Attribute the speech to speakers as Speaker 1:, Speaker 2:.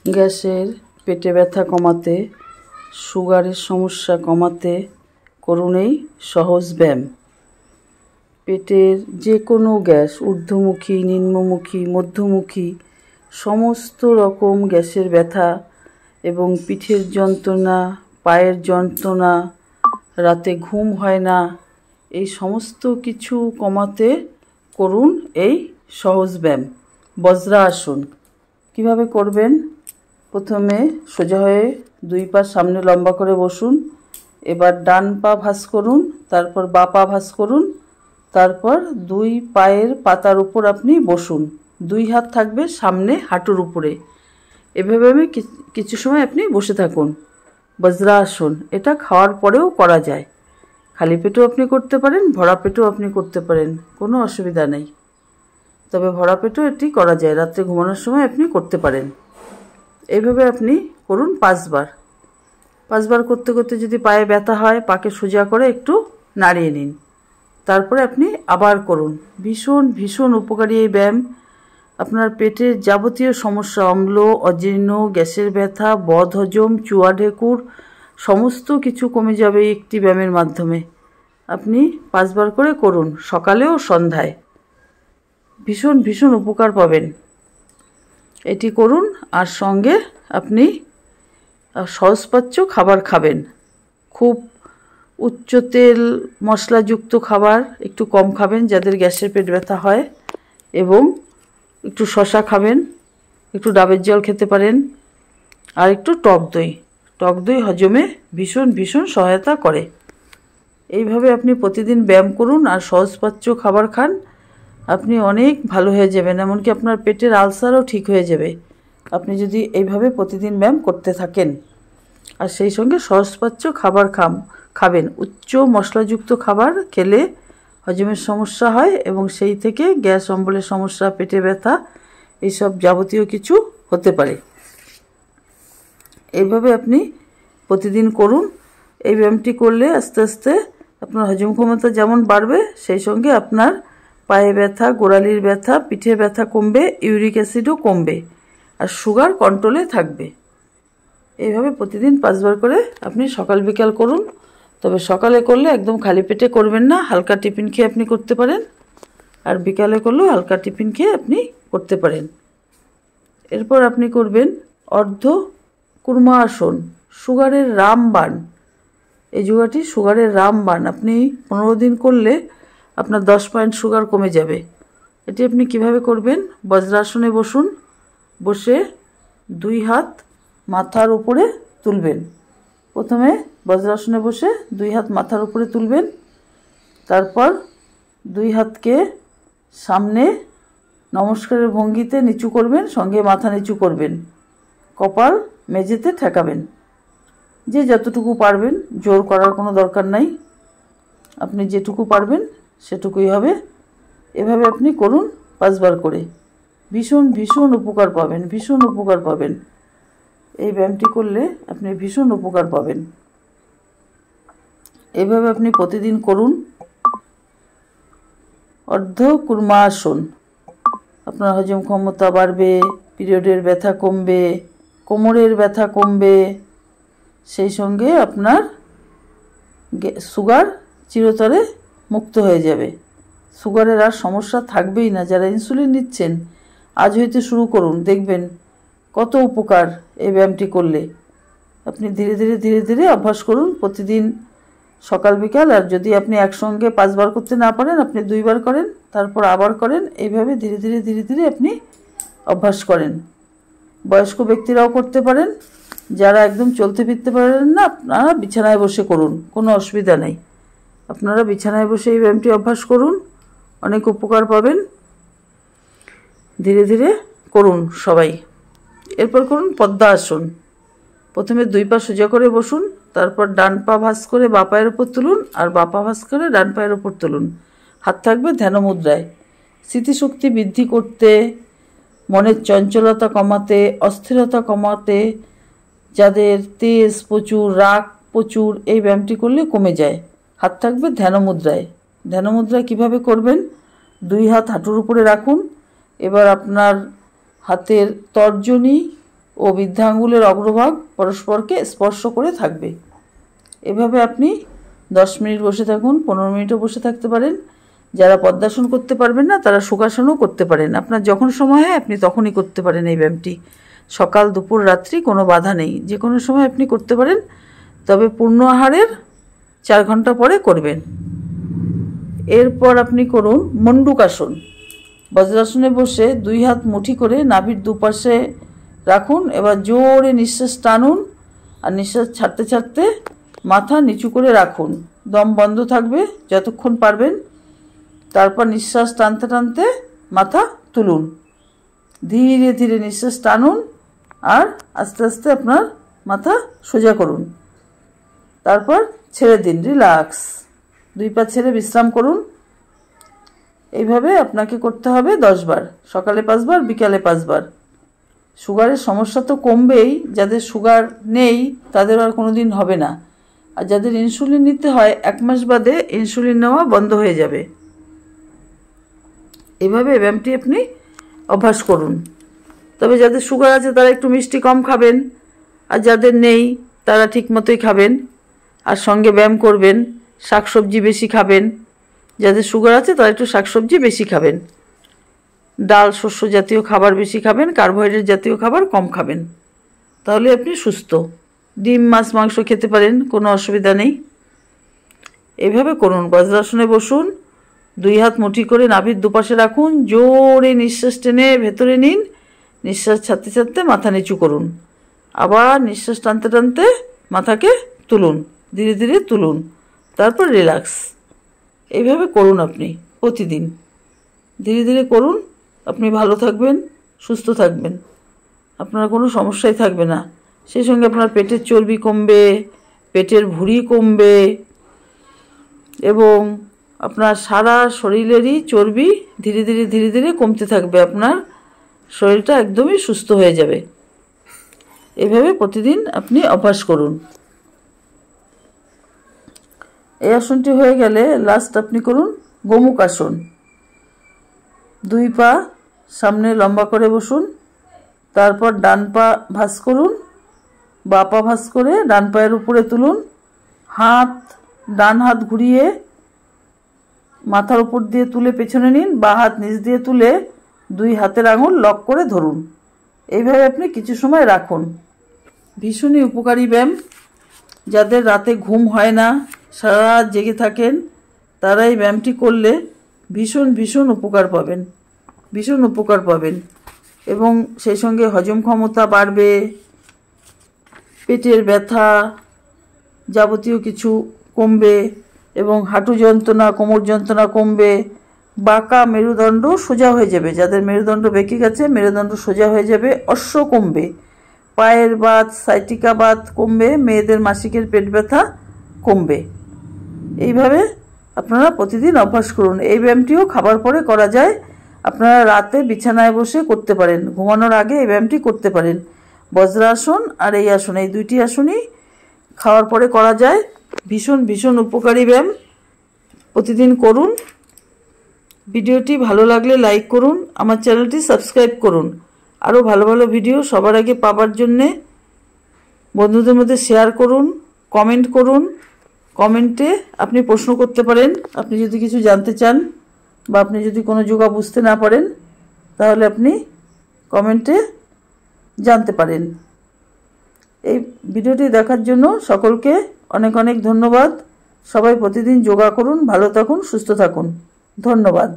Speaker 1: গ্যাসের পেটে ব্যথা কমাতে, সুগারের সমস্যা কমাতে করুন এই সহজ ব্যায়াম। পেটের যে কোনো গ্যাস, ঊর্ধ্বমুখী, নিম্নমুখী, মধ্যমুখী, সমস্ত রকম গ্যাসের ব্যথা এবং পিঠের যন্ত্রণা, পায়ের যন্ত্রণা, রাতে ঘুম হয় না, এই সমস্ত কিছু কমাতে করুন এই সহজ ব্যায়াম বজ্রাসন। কিভাবে করবেন? প্রথমে সোজা হয়ে দুই পা সামনে লম্বা করে বসুন। এবার ডান পা ভাঁজ করুন, তারপর বাঁ পা ভাঁজ করুন, তারপর দুই পায়ের পাতার উপর আপনি বসুন। দুই হাত থাকবে সামনে হাঁটুর উপরে। এভাবে কিছু সময় আপনি বসে থাকুন। বজ্রাসন এটা খাওয়ার পরেও করা যায়। খালি পেটেও আপনি করতে পারেন, ভরা পেটেও আপনি করতে পারেন, কোনো অসুবিধা নেই। তবে ভরা পেটেও এটি করা যায়, রাত্রে ঘুমানোর সময় আপনি করতে পারেন। এইভাবে আপনি করুন 5 বার। 5 বার করতে করতে যদি পায়ে ব্যথা হয়, পাকে সোজা করে একটু নাড়িয়ে নিন। তারপরে আপনি আবার করুন। ভীষণ ভীষণ উপকারী এই ব্যায়াম। আপনার পেটের যাবতীয় সমস্যা, অম্ল, অজীর্ণ, গ্যাসের ব্যথা, বদহজম, চুয়া ঢেকুর সমস্ত কিছু কমে যাবে একটি ব্যায়ামের মাধ্যমে। আপনি 5 বার করে করুন, সকালে ও সন্ধ্যায়। ভীষণ ভীষণ উপকার পাবেন। এটি করুন, আর সঙ্গে আপনি সহজপাচ্য খাবার খাবেন। খুব উচ্চ তেল মশলাযুক্ত খাবার একটু কম খাবেন যাদের গ্যাসের পেট ব্যথা হয়, এবং একটু শশা খাবেন, একটু ডাবের জল খেতে পারেন, আর একটু টক দই। টক দই হজমে ভীষণ ভীষণ সহায়তা করে। এইভাবে আপনি প্রতিদিন ব্যায়াম করুন আর সহজপাচ্য খাবার খান, আপনি অনেক ভালো হয়ে যাবেন। এমনকি আপনার পেটের আলসারও ঠিক হয়ে যাবে আপনি যদি এইভাবে প্রতিদিন ব্যায়াম করতে থাকেন। আর সেই সঙ্গে সহজপাচ্য খাবার খাবেন। উচ্চ মশলাযুক্ত খাবার খেলে হজমের সমস্যা হয়, এবং সেই থেকে গ্যাস অম্বলের সমস্যা, পেটে ব্যথা এইসব যাবতীয় কিছু হতে পারে। এইভাবে আপনি প্রতিদিন করুন। এই ব্যায়ামটি করলে আস্তে আস্তে আপনার হজম ক্ষমতা যেমন বাড়বে, সেই সঙ্গে আপনার পায়ে ব্যথা, গোড়ালির ব্যথা, পিঠে ব্যথা কমবে, ইউরিক অ্যাসিডও কমবে, আর সুগার কন্ট্রোলে থাকবে। এইভাবে প্রতিদিন 5 বার করে আপনি সকাল বিকাল করুন। তবে সকালে করলে একদম খালি পেটে করবেন না, হালকা টিফিন খেয়ে আপনি করতে পারেন, আর বিকালে করলেও হালকা টিফিন খেয়ে আপনি করতে পারেন। এরপর আপনি করবেন অর্ধ কুর্মাসন, সুগারের রামবাণ। এই যোগাটি সুগারের রামবাণ। আপনি 15 দিন করলে আপনার 10 পয়েন্ট সুগার কমে যাবে। এটি আপনি কিভাবে করবেন? বজ্রাসনে বসুন। বসে দুই হাত মাথার উপরে তুলবেন। প্রথমে বজ্রাসনে বসে দুই হাত মাথার উপরে তুলবেন। তারপর দুই হাতকে সামনে নমস্কারের ভঙ্গিতে নিচু করবেন, সঙ্গে মাথা নিচু করবেন। কপাল মেঝেতে ঠেকাবেন। যে যতটুকু পারবেন, জোর করার কোনো দরকার নাই, আপনি যেটুকু পারবেন সেটুকুই হবে। এভাবে আপনি করুন 5 বার করে। ভীষণ ভীষণ উপকার পাবেন, ভীষণ উপকার পাবেন। এই ব্যায়ামটি করলে আপনি ভীষণ উপকার পাবেন। এভাবে আপনি প্রতিদিন করুন। অর্ধ কুর্মাসন। আপনার হজম ক্ষমতা বাড়বে, পিরিয়ডের ব্যথা কমবে, কোমরের ব্যথা কমবে, সেই সঙ্গে আপনার সুগার চিরতরে মুক্ত হয়ে যাবে। সুগারের আর সমস্যা থাকবেই না। যারা ইনসুলিন নিচ্ছেন, আজ হইতে শুরু করুন, দেখবেন কত উপকার এই ব্যায়ামটি করলে। আপনি ধীরে ধীরে ধীরে ধীরে অভ্যাস করুন প্রতিদিন সকাল বিকাল। আর যদি আপনি একসঙ্গে 5 বার করতে না পারেন, আপনি 2 বার করেন, তারপর আবার করেন। এইভাবে ধীরে ধীরে ধীরে ধীরে আপনি অভ্যাস করেন। বয়স্ক ব্যক্তিরাও করতে পারেন। যারা একদম চলতে ফিরতে পারেন না, আপনারা বিছানায় বসে করুন, কোনো অসুবিধা নেই। আপনারা বিছানায় বসে এই ব্যায়ামটি অভ্যাস করুন, অনেক উপকার পাবেন। ধীরে ধীরে করুন সবাই। এরপর করুন পদ্মাসন। প্রথমে 2 পা সোজা করে বসুন, তারপর ডান পা ভাঁজ করে বাঁ পায়ের ওপর তুলুন, আর বাঁ পা ভাঁজ করে ডান পায়ের ওপর তুলুন। হাত থাকবে ধ্যান মুদ্রায়। স্মৃতিশক্তি বৃদ্ধি করতে, মনের চঞ্চলতা কমাতে, অস্থিরতা কমাতে, যাদের তেজ প্রচুর, রাগ প্রচুর, এই ব্যায়ামটি করলে কমে যায়। হাত থাকবে ধ্যান মুদ্রায়। ধ্যান মুদ্রায় কীভাবে করবেন? 2 হাত হাঁটুর উপরে রাখুন। এবার আপনার হাতের তর্জনী ও বৃদ্ধা আঙ্গুলের অগ্রভাগ পরস্পরকে স্পর্শ করে থাকবে। এভাবে আপনি 10 মিনিট বসে থাকুন, 15 মিনিটও বসে থাকতে পারেন। যারা পদ্মাসন করতে পারবেন না তারা সুখাসনও করতে পারেন। আপনার যখন সময় হয় আপনি তখনই করতে পারেন এই ব্যায়ামটি। সকাল, দুপুর, রাত্রি কোনো বাধা নেই, যে কোনো সময় আপনি করতে পারেন। তবে পূর্ণ আহারের 4 ঘন্টা পরে করবেন। এরপর আপনি করুন মণ্ডূকাসন। বজ্রাসনে বসে 2 হাত মুঠি করে নাভির দুপাশে রাখুন। এবার জোরে নিঃশ্বাস টানুন আর নিঃশ্বাস ছাড়তে ছাড়তে মাথা নিচু করে রাখুন। দম বন্ধ থাকবে যতক্ষণ পারবেন। তারপর নিঃশ্বাস টানতে টানতে মাথা তুলুন। ধীরে ধীরে নিঃশ্বাস টানুন আর আস্তে আস্তে আপনার মাথা সোজা করুন। তারপর ছেড়ে দিন, রিল্যাক্স। 2 পা ছেড়ে বিশ্রাম করুন। এইভাবে আপনাকে করতে হবে 10 বার, সকালে 5 বার, বিকালে 5 বার। সুগারের সমস্যা তো কমবেই, যাদের সুগার নেই তাদের আর কোনো দিন হবে না। আর যাদের ইনসুলিন নিতে হয় 1 মাস বাদে ইনসুলিন নেওয়া বন্ধ হয়ে যাবে। এভাবে ব্যায়ামটি আপনি অভ্যাস করুন। তবে যাদের সুগার আছে তারা একটু মিষ্টি কম খাবেন, আর যাদের নেই তারা ঠিক মতোই খাবেন। আর সঙ্গে ব্যায়াম করবেন, শাকসবজি বেশি খাবেন। যাদের সুগার আছে তারা একটু শাকসবজি বেশি খাবেন, ডাল শস্য জাতীয় খাবার বেশি খাবেন, কার্বোহাইড্রেট জাতীয় খাবার কম খাবেন। তাহলে আপনি সুস্থ। ডিম, মাছ, মাংস খেতে পারেন, কোনো অসুবিধা নেই। এইভাবে করুন। বজ্রাসনে বসুন, 2 হাত মুঠি করে নাভির দুপাশে রাখুন। জোরে নিঃশ্বাস টেনে ভেতরে নিন, নিঃশ্বাস ছাড়তে ছাড়তে মাথা নিচু করুন। আবার নিঃশ্বাস টানতে টানতে মাথাকে তুলুন, ধীরে ধীরে তুলুন। তারপর রিল্যাক্স। এইভাবে করুন আপনি প্রতিদিন। ধীরে ধীরে করুন, আপনি ভালো থাকবেন, সুস্থ থাকবেন, আপনার কোনো সমস্যাই থাকবে না। সেই সঙ্গে আপনার পেটের চর্বি কমবে, পেটের ভুঁড়ি কমবে এবং আপনার সারা শরীরেরই চর্বি ধীরে ধীরে ধীরে ধীরে কমতে থাকবে। আপনার শরীরটা একদমই সুস্থ হয়ে যাবে। এভাবে প্রতিদিন আপনি অভ্যাস করুন। এই আসনটি হয়ে গেলে লাস্ট আপনি করুন গোমুখ আসন। 2 পা সামনে লম্বা করে বসুন। তারপর ডান পা ভাঁজ করুন, বাঁ পা ভাঁজ করে ডান পায়ের উপরে তুলুন। ডান হাত ঘুরিয়ে মাথার উপর দিয়ে তুলে পেছনে নিন। বাঁ হাত নিচ দিয়ে তুলে 2 হাতের আঙুল লক করে ধরুন। এইভাবে আপনি কিছু সময় রাখুন। ভীষণই উপকারী ব্যায়াম। যাদের রাতে ঘুম হয় না, সারা রাত জেগে থাকেন, তারা এই ব্যায়ামটি করলে ভীষণ ভীষণ উপকার পাবেন, ভীষণ উপকার পাবেন। এবং সেই সঙ্গে হজম ক্ষমতা বাড়বে, পেটের ব্যথা যাবতীয় কিছু কমবে এবং হাঁটু যন্ত্রণা, কোমর যন্ত্রণা কমবে। বাঁকা মেরুদণ্ড সোজা হয়ে যাবে। যাদের মেরুদণ্ড বেঁকে গেছে মেরুদণ্ড সোজা হয়ে যাবে। অশ্ব কমবে, পায়ের বাত, সাইটিকা বাত কমবে, মেয়েদের মাসিকের পেট ব্যথা কমবে। এইভাবে আপনারা প্রতিদিন অভ্যাস করুন। এই ব্যায়ামটিও খাবার পরে করা যায়। আপনারা রাতে বিছানায় বসে করতে পারেন, ঘুমানোর আগে এই ব্যায়ামটি করতে পারেন। বজ্রাসন আর এই আসন, এই 2টি আসনই খাওয়ার পরে করা যায়। ভীষণ ভীষণ উপকারী ব্যায়াম। প্রতিদিন করুন। ভিডিওটি ভালো লাগলে লাইক করুন, আমার চ্যানেলটি সাবস্ক্রাইব করুন। আরও ভালো ভালো ভিডিও সবার আগে পাবার জন্যে বন্ধুদের মধ্যে শেয়ার করুন, কমেন্ট করুন। কমেন্টে আপনি প্রশ্ন করতে পারেন, আপনি যদি কিছু জানতে চান বা আপনি যদি কোনো যোগা বুঝতে না পারেন তাহলে আপনি কমেন্টে জানতে পারেন। এই ভিডিওটি দেখার জন্য সকলকে অনেক অনেক ধন্যবাদ। সবাই প্রতিদিন যোগা করুন, ভালো থাকুন, সুস্থ থাকুন। ধন্যবাদ।